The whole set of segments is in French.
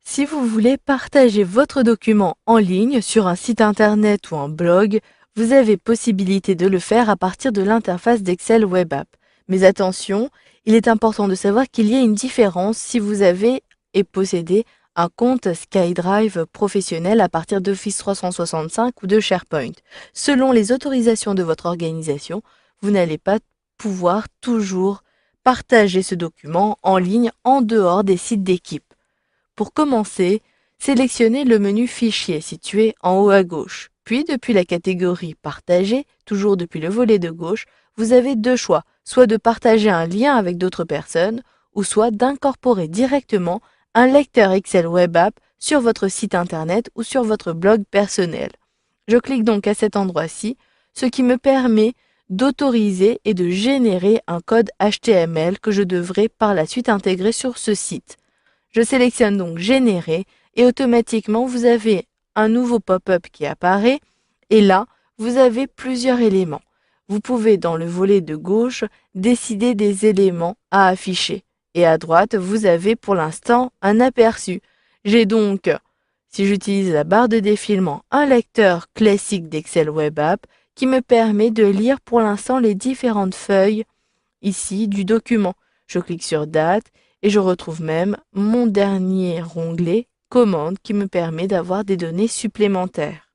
Si vous voulez partager votre document en ligne sur un site internet ou un blog, vous avez possibilité de le faire à partir de l'interface d'Excel Web App. Mais attention, il est important de savoir qu'il y a une différence si vous avez et possédez un compte SkyDrive professionnel à partir d'Office 365 ou de SharePoint. Selon les autorisations de votre organisation, vous n'allez pas pouvoir toujours partager ce document en ligne en dehors des sites d'équipe. Pour commencer, sélectionnez le menu Fichier situé en haut à gauche. Puis, depuis la catégorie Partager, toujours depuis le volet de gauche, vous avez deux choix, soit de partager un lien avec d'autres personnes, ou soit d'incorporer directement un lecteur Excel Web App sur votre site internet ou sur votre blog personnel. Je clique donc à cet endroit-ci, ce qui me permet d'autoriser et de générer un code HTML que je devrai par la suite intégrer sur ce site. Je sélectionne donc Générer et automatiquement vous avez un nouveau pop-up qui apparaît et là, vous avez plusieurs éléments. Vous pouvez dans le volet de gauche décider des éléments à afficher et à droite, vous avez pour l'instant un aperçu. J'ai donc, si j'utilise la barre de défilement, un lecteur classique d'Excel Web App qui me permet de lire pour l'instant les différentes feuilles ici du document. Je clique sur Date et je retrouve même mon dernier onglet Commande qui me permet d'avoir des données supplémentaires.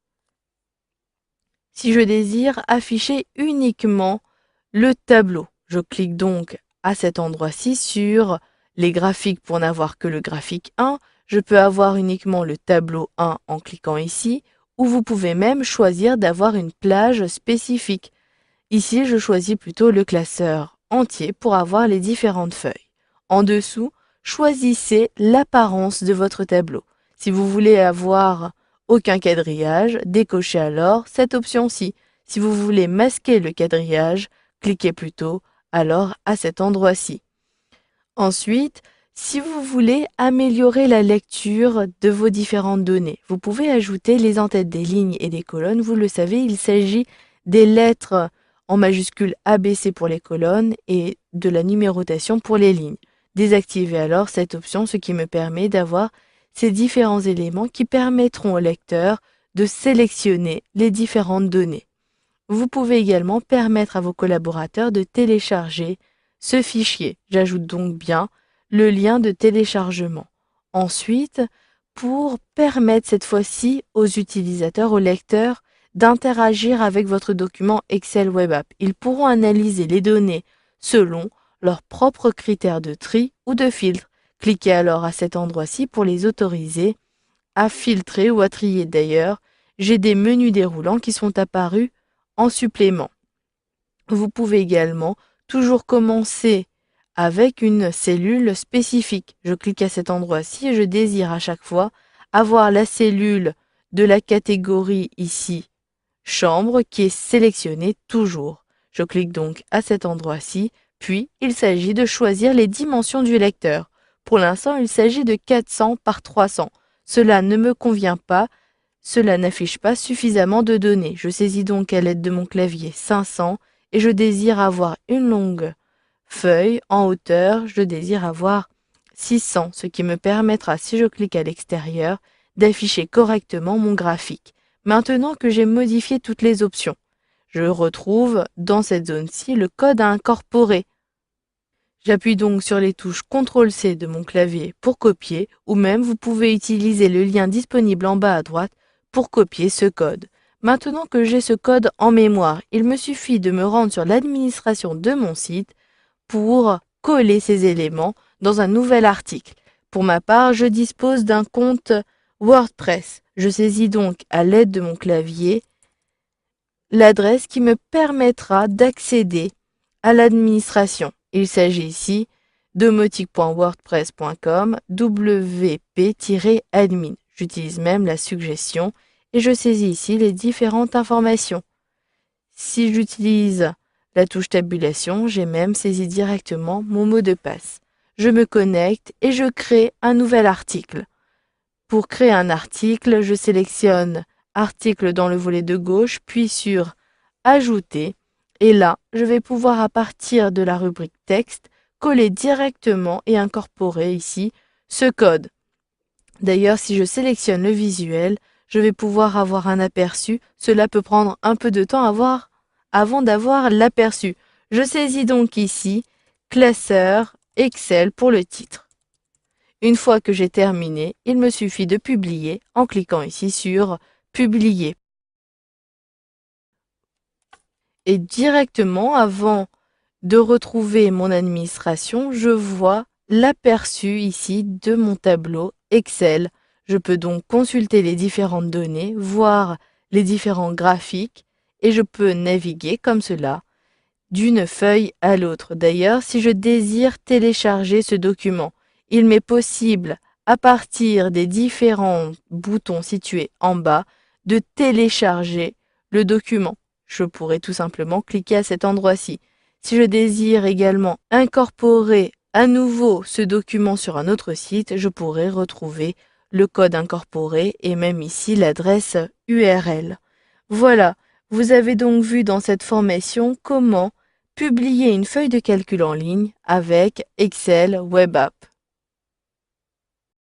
Si je désire afficher uniquement le tableau, je clique donc à cet endroit-ci sur les graphiques pour n'avoir que le graphique 1. Je peux avoir uniquement le tableau 1 en cliquant ici, ou vous pouvez même choisir d'avoir une plage spécifique. Ici, je choisis plutôt le classeur entier pour avoir les différentes feuilles. En dessous, choisissez l'apparence de votre tableau. Si vous voulez avoir aucun quadrillage, décochez alors cette option-ci. Si vous voulez masquer le quadrillage, cliquez plutôt alors à cet endroit-ci. Ensuite, si vous voulez améliorer la lecture de vos différentes données, vous pouvez ajouter les en-têtes des lignes et des colonnes. Vous le savez, il s'agit des lettres en majuscule ABC pour les colonnes et de la numérotation pour les lignes. Désactivez alors cette option, ce qui me permet d'avoir ces différents éléments qui permettront au lecteur de sélectionner les différentes données. Vous pouvez également permettre à vos collaborateurs de télécharger ce fichier. J'ajoute donc bien le lien de téléchargement. Ensuite, pour permettre cette fois-ci aux utilisateurs, aux lecteurs, d'interagir avec votre document Excel Web App, ils pourront analyser les données selon leurs propres critères de tri ou de filtre. Cliquez alors à cet endroit-ci pour les autoriser à filtrer ou à trier. D'ailleurs, j'ai des menus déroulants qui sont apparus en supplément. Vous pouvez également toujours commencer avec une cellule spécifique. Je clique à cet endroit-ci et je désire à chaque fois avoir la cellule de la catégorie ici, chambre, qui est sélectionnée toujours. Je clique donc à cet endroit-ci, puis il s'agit de choisir les dimensions du lecteur. Pour l'instant, il s'agit de 400 par 300. Cela ne me convient pas. Cela n'affiche pas suffisamment de données. Je saisis donc à l'aide de mon clavier 500 et je désire avoir une longue feuille en hauteur. Je désire avoir 600, ce qui me permettra, si je clique à l'extérieur, d'afficher correctement mon graphique. Maintenant que j'ai modifié toutes les options, je retrouve dans cette zone-ci le code à incorporer. J'appuie donc sur les touches CTRL-C de mon clavier pour copier, ou même vous pouvez utiliser le lien disponible en bas à droite pour copier ce code. Maintenant que j'ai ce code en mémoire, il me suffit de me rendre sur l'administration de mon site pour coller ces éléments dans un nouvel article. Pour ma part, je dispose d'un compte WordPress. Je saisis donc à l'aide de mon clavier l'adresse qui me permettra d'accéder à l'administration. Il s'agit ici domotique.wordpress.com wp-admin. J'utilise même la suggestion et je saisis ici les différentes informations. Si j'utilise la touche tabulation, j'ai même saisi directement mon mot de passe. Je me connecte et je crée un nouvel article. Pour créer un article, je sélectionne Article dans le volet de gauche, puis sur Ajouter. Et là, je vais pouvoir à partir de la rubrique Texte, coller directement et incorporer ici ce code. D'ailleurs, si je sélectionne le visuel, je vais pouvoir avoir un aperçu. Cela peut prendre un peu de temps avant d'avoir l'aperçu. Je saisis donc ici Classeur Excel pour le titre. Une fois que j'ai terminé, il me suffit de publier en cliquant ici sur Publier. Et directement, avant de retrouver mon administration, je vois l'aperçu ici de mon tableau Excel. Je peux donc consulter les différentes données, voir les différents graphiques et je peux naviguer comme cela d'une feuille à l'autre. D'ailleurs, si je désire télécharger ce document, il m'est possible, à partir des différents boutons situés en bas, de télécharger le document. Je pourrais tout simplement cliquer à cet endroit-ci. Si je désire également incorporer à nouveau ce document sur un autre site, je pourrais retrouver le code incorporé et même ici l'adresse URL. Voilà, vous avez donc vu dans cette formation comment publier une feuille de calcul en ligne avec Excel Web App.